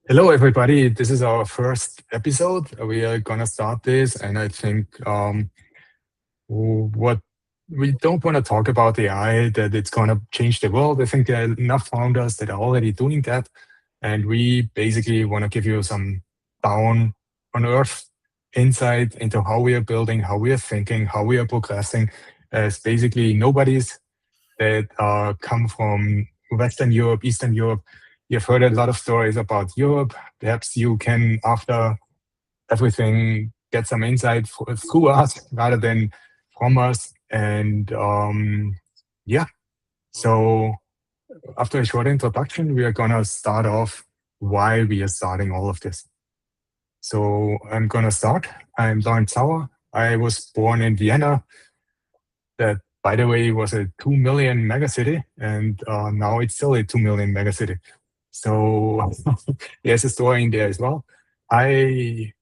Hello, everybody. This is our first episode. We are gonna start this, and I think what we don't want to talk about AI, that it's gonna change the world. I think there are enough founders that are already doing that, and we basically want to give you some down on earth insight into how we are building, how we are thinking, how we are progressing. As basically nobody's that come from Western Europe, Eastern Europe. You've heard a lot of stories about Europe. Perhaps you can, after everything, get some insight through us rather than from us. And yeah, so after a short introduction, we are going to start off why we are starting all of this. So I'm going to start. I'm Lawrence Sauer. I was born in Vienna. That, by the way, was a 2 million megacity, and now it's still a 2 million megacity. So there's a story in there as well. I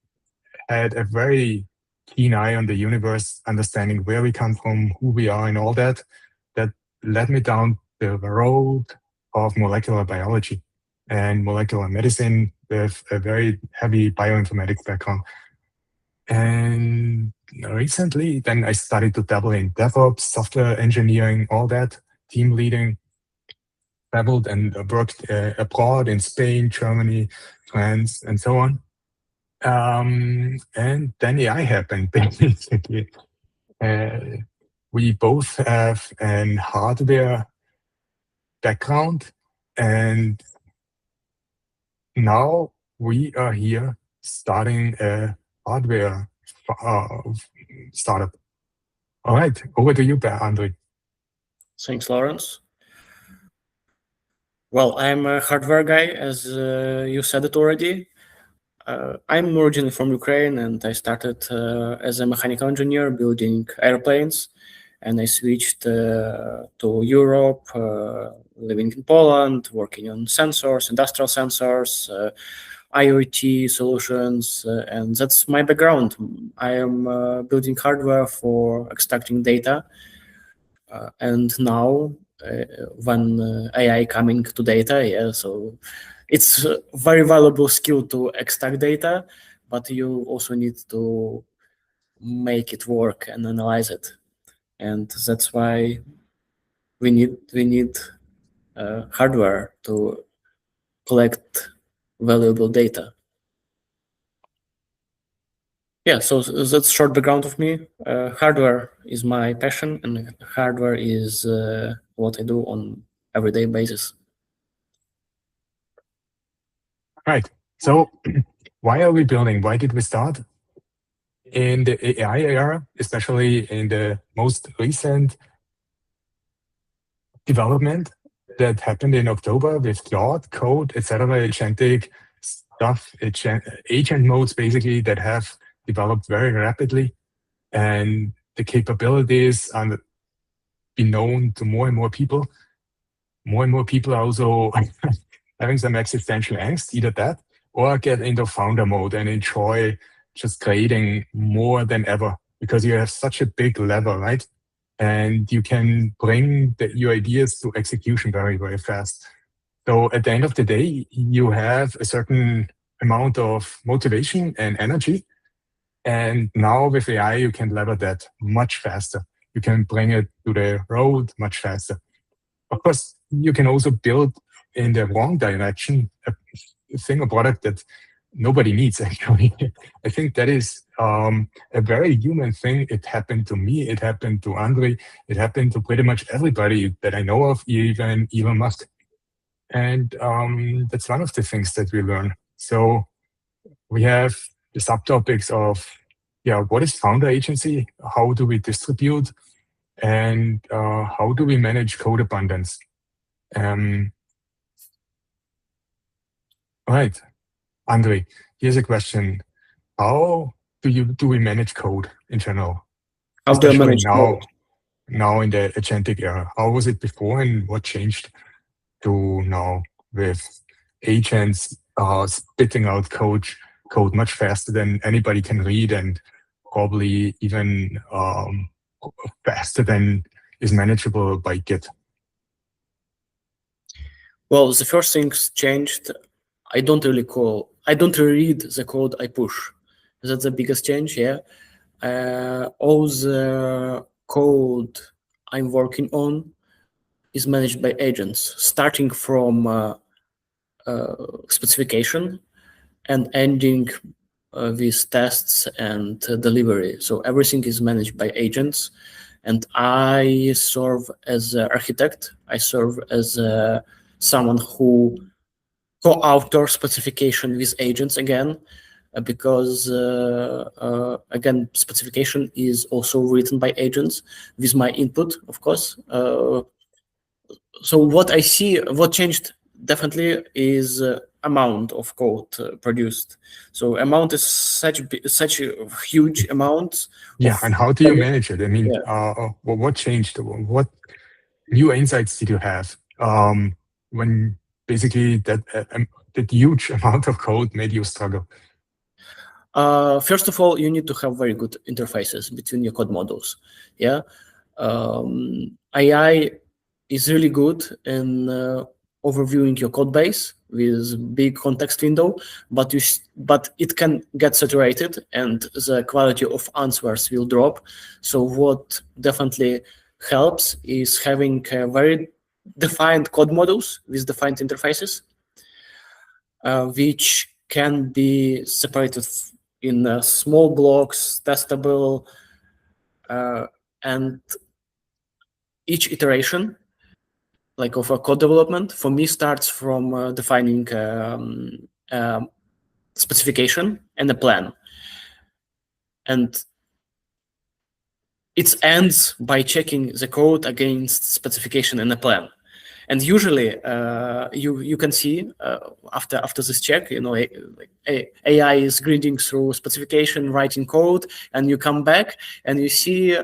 had a very keen eye on the universe, understanding where we come from, who we are, and all that. That led me down the road of molecular biology and molecular medicine with a very heavy bioinformatics background. And recently, then I started to dabble in DevOps, software engineering, all that, team leading, traveled and worked abroad in Spain, Germany, France, and so on. And then AI happened, basically. We both have an hardware background, and now we are here starting a hardware startup. All right, over to you, Andre. Thanks, Lawrence. Well, I'm a hardware guy, as you said it already. I'm originally from Ukraine, and I started as a mechanical engineer building airplanes, and I switched to Europe, living in Poland, working on sensors, industrial sensors, IoT solutions, and that's my background. I am building hardware for extracting data, and now when AI coming to data, yeah, so it's a very valuable skill to extract data, but you also need to make it work and analyze it, and that's why we need hardware to collect valuable data. Yeah, so that's short background of me. Hardware is my passion, and hardware is what I do on everyday basis. Right. So why are we building? Why did we start? In the AI era, especially in the most recent development that happened in October with Claude, Code, etc., agentic stuff, agent modes basically that have developed very rapidly, and the capabilities are be known to more and more people. More and more people are also having some existential angst, either that or get into founder mode and enjoy just creating more than ever because you have such a big level, right? And you can bring your ideas to execution very, very fast. So at the end of the day, you have a certain amount of motivation and energy. And now with AI, you can lever that much faster. You can bring it to the road much faster. Of course, you can also build in the wrong direction a thing, a product that nobody needs, actually. I think that is a very human thing. It happened to me. It happened to Andre. It happened to pretty much everybody that I know of, even Elon Musk. And that's one of the things that we learn. So we have the subtopics of, what is founder agency? How do we distribute? And how do we manage code abundance? Right, Andre, here's a question. How do we manage code in general? How do I manage code? Now in the agentic era. How was it before and what changed to now with agents spitting out code much faster than anybody can read, and probably even faster than is manageable by Git? Well, the first things changed I don't read the code I push. That's the biggest change. Yeah. All the code I'm working on is managed by agents, starting from specification and ending with tests and delivery. So everything is managed by agents, and I serve as an architect. I serve as someone who co-author specification with agents again, because again, specification is also written by agents with my input, of course. So what I see, what changed definitely is amount of code produced. So amount is such a huge amount. Yeah, and how do you manage it? I mean, Yeah. what changed? What new insights did you have when basically that huge amount of code made you struggle? First of all, you need to have very good interfaces between your code models. Yeah, AI is really good in overviewing your code base with big context window, but it can get saturated and the quality of answers will drop. So what definitely helps is having very defined code models with defined interfaces, which can be separated in small blocks, testable, and each iteration, like of a code development, for me starts from defining specification and a plan, and it ends by checking the code against specification and a plan. And usually, you can see after this check, AI is grinding through specification, writing code, and you come back and you see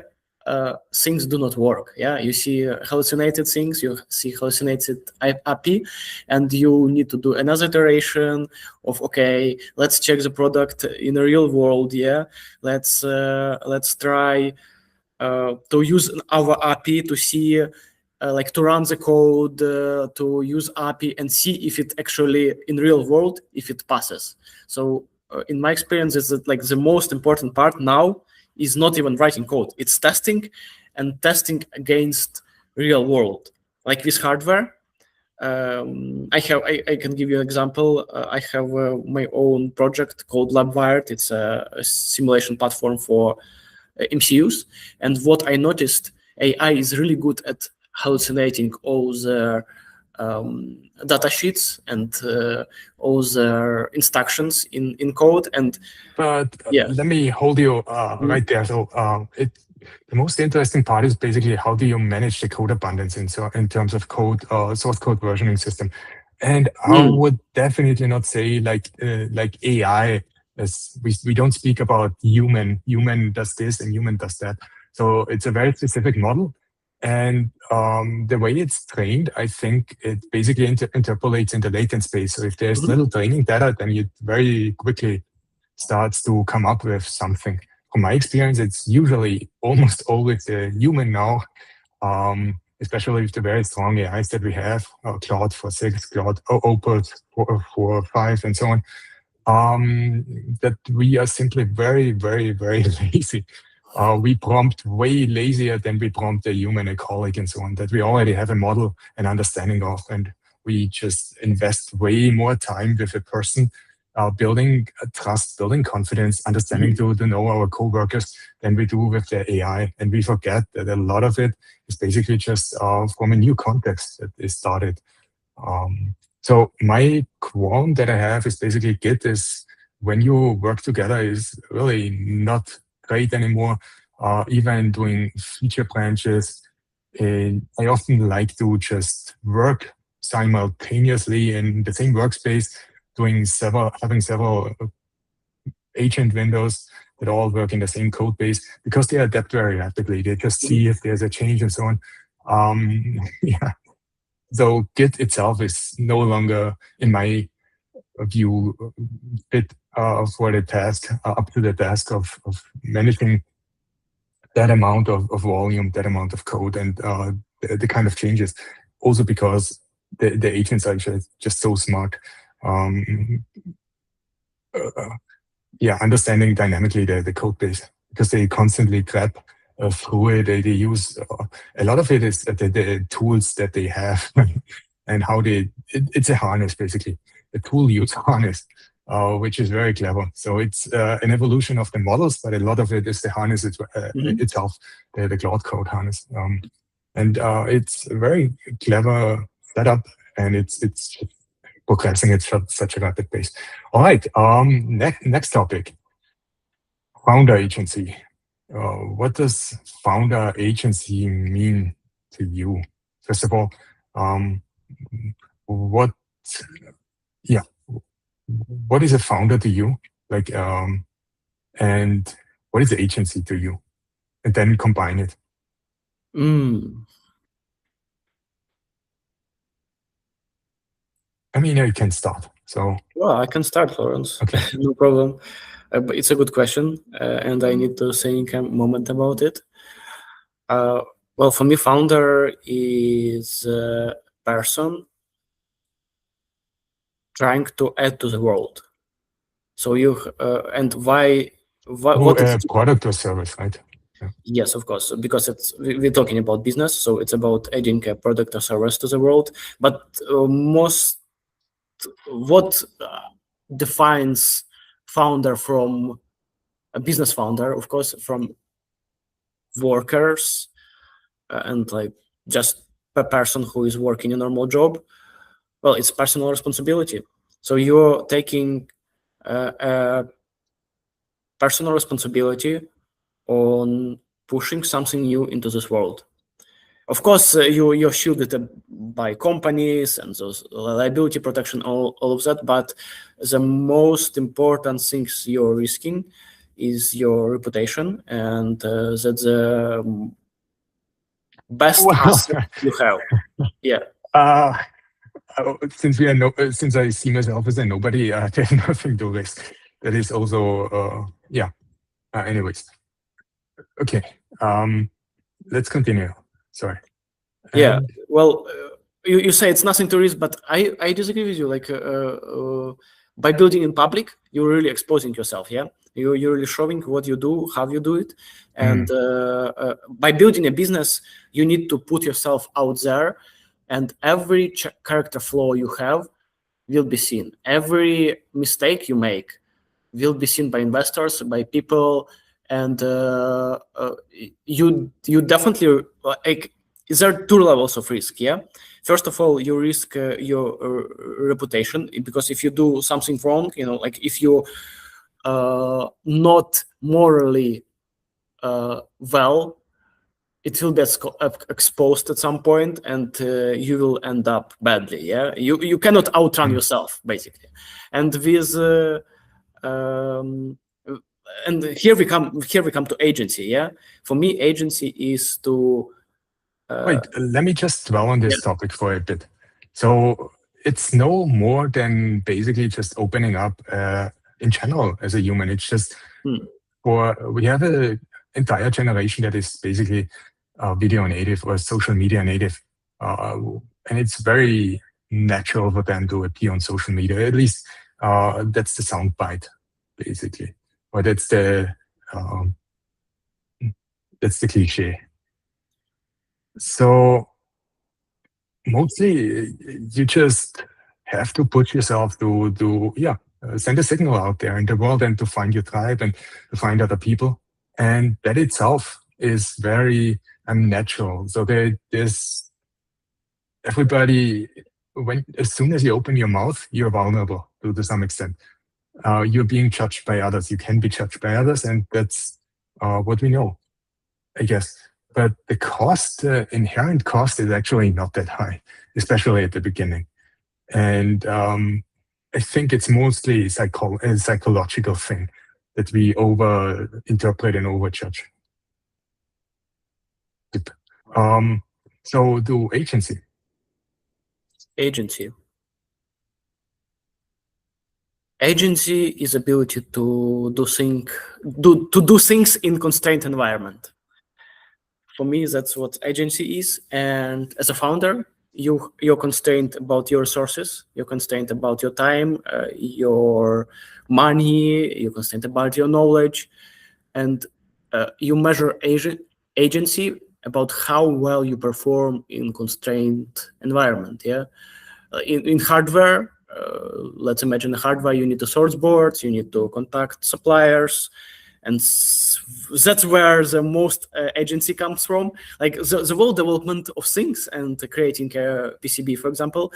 things do not work. Yeah, you see hallucinated things, you see hallucinated API, and you need to do another iteration of, okay, let's check the product in the real world. Yeah, let's try to use our API to see. Like to run the code, to use API and see if it actually in real world, if it passes. So in my experience, is that like the most important part now is not even writing code. It's testing and testing against real world. Like with hardware, I can give you an example. I have my own project called LabWired. It's a simulation platform for MCUs. And what I noticed, AI is really good at hallucinating all the data sheets and all the instructions in code. And But yeah, let me hold you right there. So the most interesting part is basically how do you manage the code abundance in terms of code, source code versioning system. And I would definitely not say like AI, as we don't speak about human does this and human does that. So it's a very specific model. And the way it's trained, I think it basically interpolates in the latent space. So if there's little training data, then it very quickly starts to come up with something. From my experience, it's usually almost always a human now, especially with the very strong AIs that we have, Claude 4.6, Claude Opus 4.5, and so on, that we are simply very, very, very lazy. We prompt way lazier than we prompt a human, a colleague, and so on, that we already have a model and understanding of, and we just invest way more time with a person building trust, building confidence, understanding to know our coworkers than we do with the AI. And we forget that a lot of it is basically just from a new context that is started. So my qualm that I have is basically Git is when you work together is really not great anymore. Even doing feature branches, I often like to just work simultaneously in the same workspace, having several agent windows that all work in the same code base because they adapt very rapidly. They just see if there's a change and so on. Yeah. So Git itself is no longer, in my view, fit for the task, up to the task of managing that amount of volume, that amount of code, and the kind of changes. Also because the agents are just so smart. understanding dynamically the code base, because they constantly grab through it. They use a lot of it is the tools that they have and how it's a harness, basically a tool use harness, which is very clever. So it's an evolution of the models, but a lot of it is the harness itself, the Claude code harness. And it's a very clever setup, and it's progressing at such a rapid pace. All right, next topic, founder agency. What does founder agency mean to you? First of all, what is a founder to you? Like, and what is agency to you? And then combine it. I mean, you can start. So. Well, I can start, Lawrence. Okay. No problem. But it's a good question, and I need to think a moment about it. Well, for me, founder is a person trying to add to the world. So you and why? What a product or service, right? Yeah. Yes, of course, because we're talking about business, so it's about adding a product or service to the world. But what defines founder from a business founder, of course, from workers and like just a person who is working a normal job? Well, it's personal responsibility. So you're taking a personal responsibility on pushing something new into this world. Of course, you're shielded by companies and those liability protection, all of that. But the most important things you're risking is your reputation, and that's the best asset you have. Yeah. Since I see myself as a nobody, there's nothing to risk. That is also anyways. Okay. Let's continue. Sorry. Yeah. Well, you say it's nothing to risk, but I disagree with you. Like by building in public, you're really exposing yourself. Yeah. You're really showing what you do, how you do it, and by building a business, you need to put yourself out there, and every character flaw you have will be seen. Every mistake you make will be seen by investors, by people, and you definitely like. There are two levels of risk. Yeah. First of all, you risk your reputation, because if you do something wrong, like if you not morally well, it will be exposed at some point, and you will end up badly. Yeah, you cannot outrun yourself, basically. And with and here we come to agency. Yeah, for me, agency is to wait. Let me just dwell on this topic for a bit. So it's no more than basically just opening up in general as a human. It's just we have an entire generation that is basically video native or social media native, and it's very natural for them to appear on social media. At least that's the soundbite, basically, or that's the cliche. So mostly you just have to put yourself to send a signal out there in the world, and to find your tribe and to find other people, and that itself is very unnatural. So there's everybody, as soon as you open your mouth, you're vulnerable to some extent. You're being judged by others. You can be judged by others, and that's what we know, I guess. But the cost, inherent cost, is actually not that high, especially at the beginning. And I think it's mostly a psychological thing that we over-interpret and over-judge. So do agency. Agency is ability to do things in constrained environment. For me, that's what agency is. And as a founder, you're constrained about your resources, you're constrained about your time, your money, you're constrained about your knowledge, and you measure agency about how well you perform in constrained environment. Yeah, in hardware, let's imagine the hardware. You need to source boards, you need to contact suppliers, and that's where the most agency comes from. Like the whole development of things and creating a PCB, for example,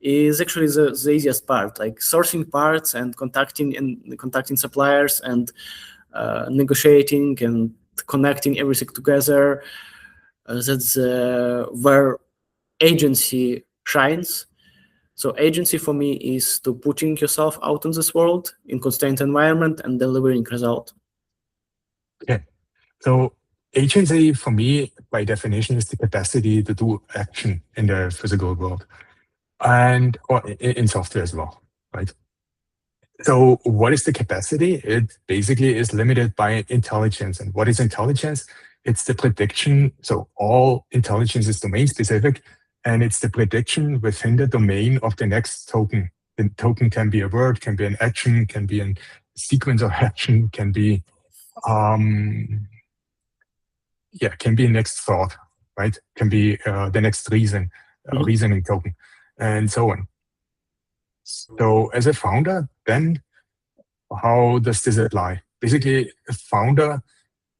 is actually the easiest part. Like sourcing parts and contacting suppliers and negotiating and connecting everything together. That's where agency shines. So agency for me is to putting yourself out in this world in constrained environment and delivering result. Okay. So agency for me, by definition, is the capacity to do action in the physical world and or in software as well, right? So what is the capacity? It basically is limited by intelligence. And what is intelligence? It's the prediction. So all intelligence is domain specific, and it's the prediction within the domain of the next token. The token can be a word, can be an action, can be a sequence of action, can be can be next thought, right? Can be the next reasoning token, and so on. So as a founder, then how does this apply? Basically, a founder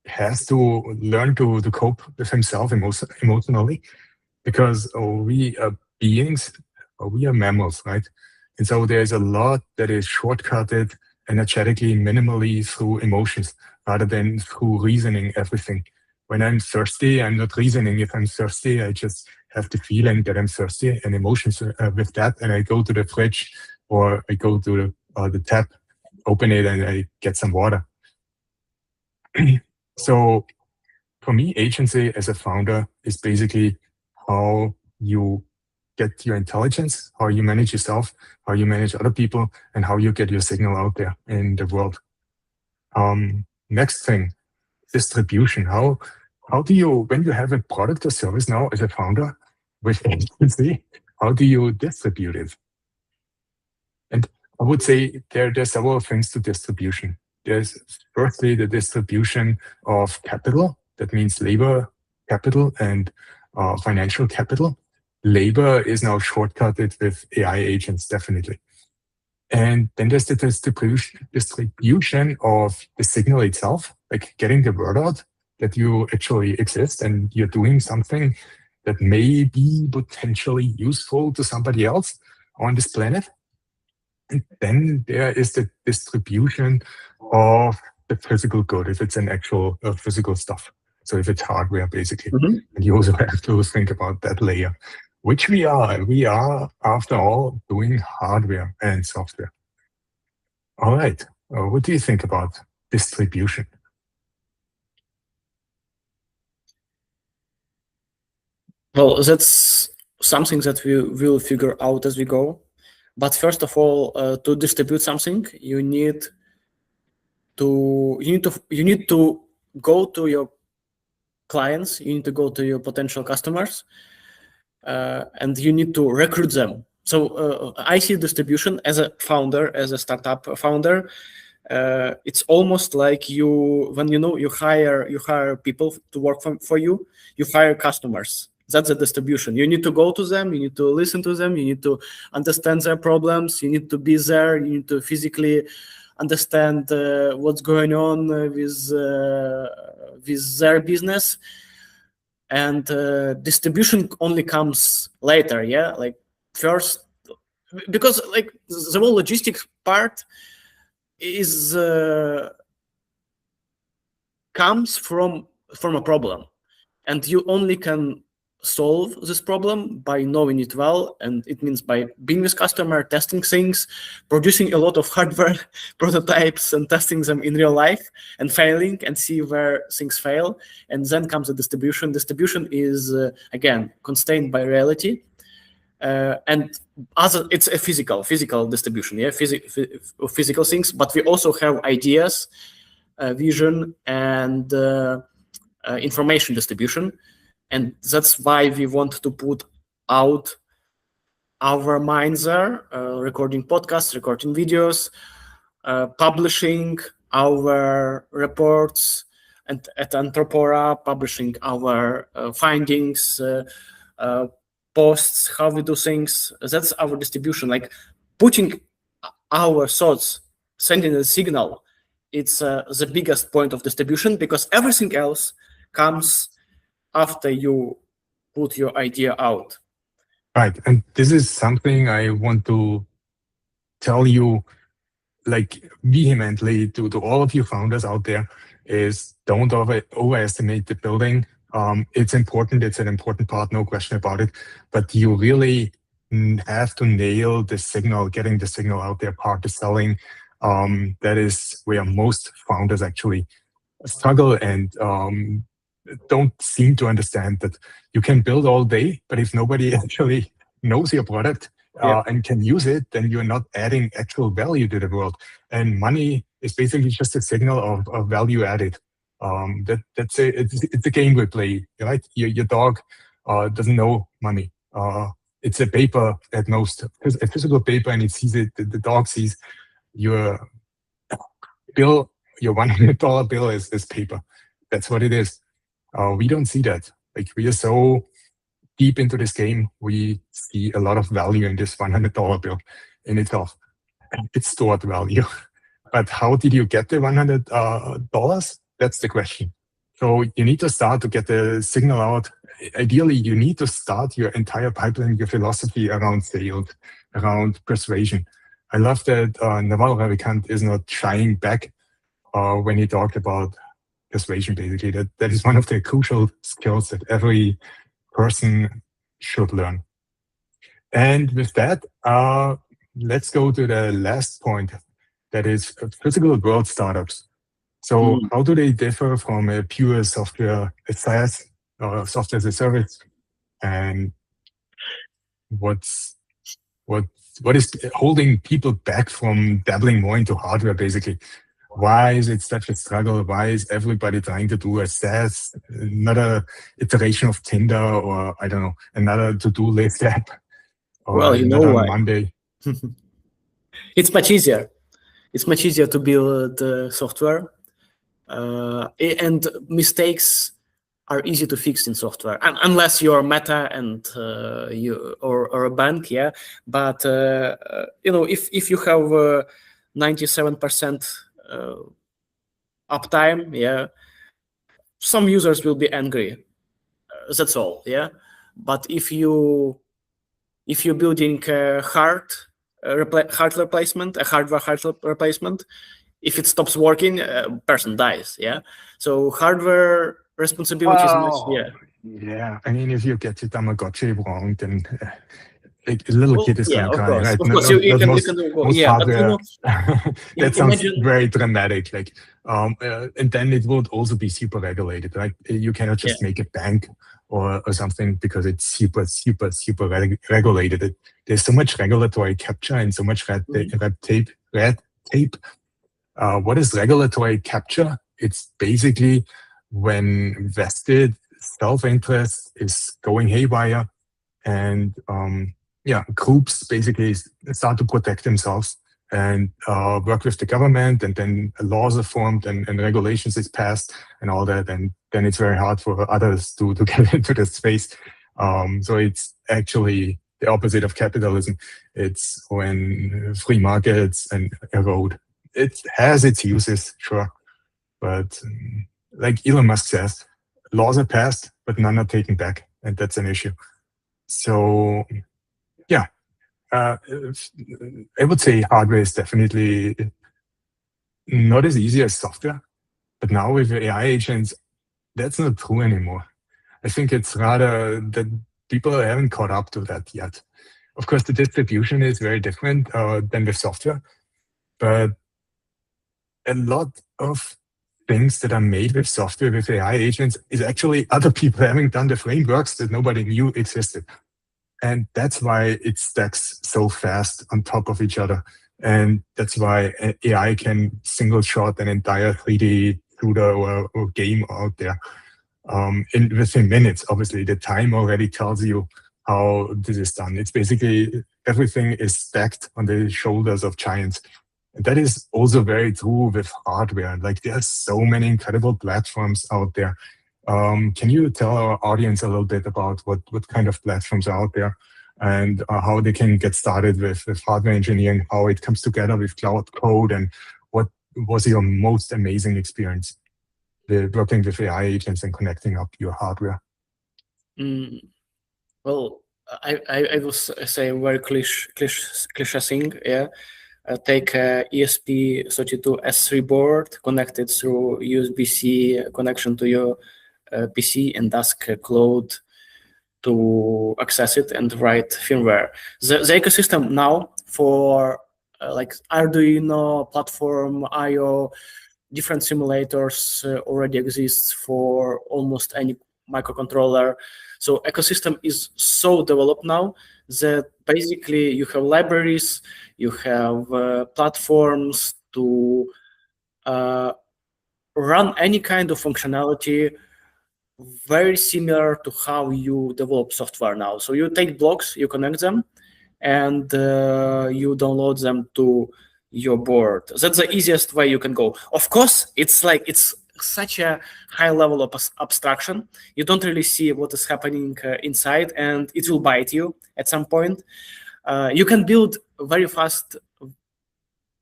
has to learn to cope with himself emotionally, because we are beings, we are mammals, right? And so there's a lot that is shortcutted energetically, minimally through emotions rather than through reasoning everything. When I'm thirsty, I'm not reasoning if I'm thirsty. I just have the feeling that I'm thirsty and emotions with that. And I go to the fridge or I go to the tap, open it, and I get some water. So for me, agency as a founder is basically how you get your intelligence, how you manage yourself, how you manage other people, and how you get your signal out there in the world. Next thing, distribution. How do you, when you have a product or service now as a founder with agency, how do you distribute it? And I would say there are several things to distribution. There's firstly the distribution of capital. That means labor capital and financial capital. Labor is now shortcutted with AI agents, definitely. And then there's the distribution of the signal itself, like getting the word out that you actually exist and you're doing something that may be potentially useful to somebody else on this planet. And then there is the distribution of the physical good, if it's an actual physical stuff. So if it's hardware, basically. And you also have to think about that layer, which we are. We are, after all, doing hardware and software. All right. What do you think about distribution? Well, that's something that we will figure out as we go. But first of all, to distribute something, you need to go to your clients, you need to go to your potential customers, and you need to recruit them. So I see distribution as a founder, as a startup founder. It's almost like when you hire people to work for you, you hire customers. That's a distribution. You need to go to them, you need to listen to them, you need to understand their problems, you need to be there, you need to physically understand what's going on with their business. And distribution only comes later, yeah? Like first, because like the whole logistics part is comes from a problem, and you only can solve this problem by knowing it well, and it means by being with customer, testing things, producing a lot of hardware prototypes and testing them in real life and failing and see where things fail. And then comes the distribution. Distribution is again constrained by reality, and it's a physical distribution, yeah, physical things. But we also have ideas, vision, and information distribution. And that's why we want to put out our minds there, recording podcasts, recording videos, publishing our reports, and at Entropora, publishing our findings, posts, how we do things. That's our distribution. Like putting our thoughts, sending a signal, it's the biggest point of distribution, because everything else comes after you put your idea out. Right. And this is something I want to tell you like vehemently to all of you founders out there is don't overestimate the building. It's important. It's an important part, no question about it. But you really have to nail the signal, getting the signal out there, part of selling. That is where most founders actually struggle and don't seem to understand that you can build all day, but if nobody actually knows your product and can use it, then you're not adding actual value to the world. And money is basically just a signal of value added. It's a game we play, right? Your dog doesn't know money. It's a paper at most, a physical paper, and it sees it. The dog sees your bill, your $100 bill is paper. That's what it is. We don't see that. Like we are so deep into this game, we see a lot of value in this $100 bill in itself. It's stored value. But how did you get the $100? That's the question. So you need to start to get the signal out. Ideally, you need to start your entire pipeline, your philosophy around sales, around persuasion. I love that Naval Ravikant is not shying back when he talked about persuasion, basically. That is one of the crucial skills that every person should learn. And with that, let's go to the last point, that is physical world startups. So how do they differ from a pure software, a SaaS, software as a service? And what is holding people back from dabbling more into hardware, basically? Why is it such a struggle? Why is everybody trying to do a SaaS, another iteration of Tinder, or I don't know, another to-do list app, or another Monday? It's much easier. It's much easier to build software, and mistakes are easy to fix in software, unless you're Meta and you or a bank, yeah. But if you have 97% uptime, yeah, some users will be angry. That's all, yeah. But if you're building a hardware replacement, if it stops working, a person dies, yeah. So hardware responsibility is much, yeah. I mean, if you get your Tamagotchi wrong, then a little kid is going to cry, right? Of course, you can go, yeah. Hardware, but that sounds very dramatic. Like, and then it would also be super regulated, right? You cannot just make a bank or something because it's super regulated. There's so much regulatory capture and so much red tape. What is regulatory capture? It's basically when vested self-interest is going haywire, and groups basically start to protect themselves and work with the government, and then laws are formed and regulations is passed and all that, and then it's very hard for others to get into the space. So it's actually the opposite of capitalism. It's when free markets and erode. It has its uses, sure, but like Elon Musk says, laws are passed, but none are taken back, and that's an issue. So, yeah, I would say hardware is definitely not as easy as software, but now with AI agents, that's not true anymore. I think it's rather that people haven't caught up to that yet. Of course, the distribution is very different than with software, but a lot of things that are made with software, with AI agents, is actually other people having done the frameworks that nobody knew existed. And that's why it stacks so fast on top of each other. And that's why AI can single shot an entire 3D shooter or game out there within minutes. Obviously, the time already tells you how this is done. It's basically everything is stacked on the shoulders of giants. And that is also very true with hardware. Like there's so many incredible platforms out there. Can you tell our audience a little bit about what kind of platforms are out there and how they can get started with hardware engineering, how it comes together with cloud code, and what was your most amazing experience working with AI agents and connecting up your hardware? Well, I will say a very cliche thing. Yeah, take a ESP32S3 board connected through USB-C connection to your PC and ask Cloud to access it and write firmware. The ecosystem now for like Arduino platform, IO, different simulators already exists for almost any microcontroller. So ecosystem is so developed now that basically you have libraries, you have platforms to run any kind of functionality very similar to how you develop software now. So you take blocks, you connect them, and you download them to your board. That's the easiest way you can go. Of course, it's such a high level of abstraction. You don't really see what is happening inside, and it will bite you at some point. You can build very fast,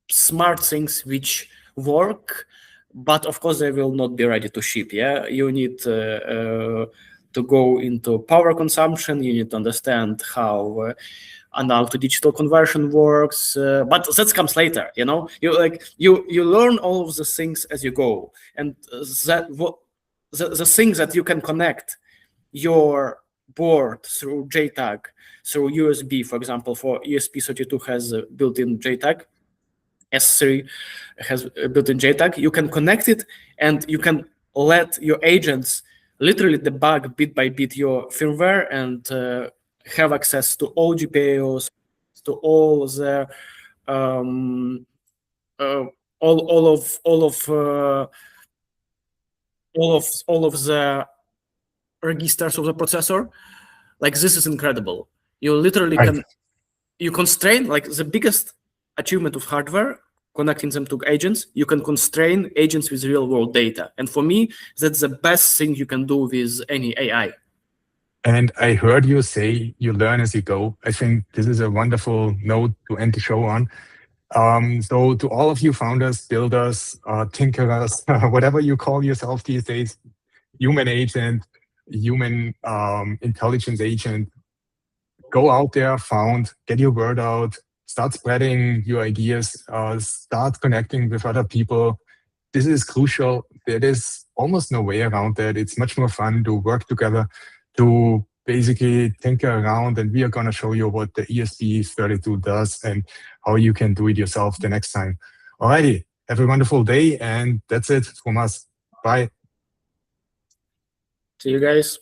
smart things which work, but of course they will not be ready to ship. Yeah, you need to go into power consumption. You need to understand how analog to digital conversion works, but that comes later. You know, you learn all of the things as you go, and the things that you can connect your board through JTAG, through USB, for example, for ESP32 has built-in JTAG. S3 has built-in JTAG. You can connect it, and you can let your agents literally debug bit by bit your firmware and have access to all GPIOs, to all the all of the registers of the processor. Like, this is incredible. You literally can you constrain, like, the biggest achievement of hardware, connecting them to agents. You can constrain agents with real world data, and for me, that's the best thing you can do with any AI. And I heard you say you learn as you go. I think this is a wonderful note to end the show on. So to all of you founders, builders, tinkerers, whatever you call yourself these days, human agent, human intelligence agent, go out there, get your word out, start spreading your ideas, start connecting with other people. This is crucial. There is almost no way around that. It's much more fun to work together, to basically tinker around, and we are going to show you what the ESP32 does and how you can do it yourself the next time. Alrighty, have a wonderful day, and that's it from us. Bye. See you guys.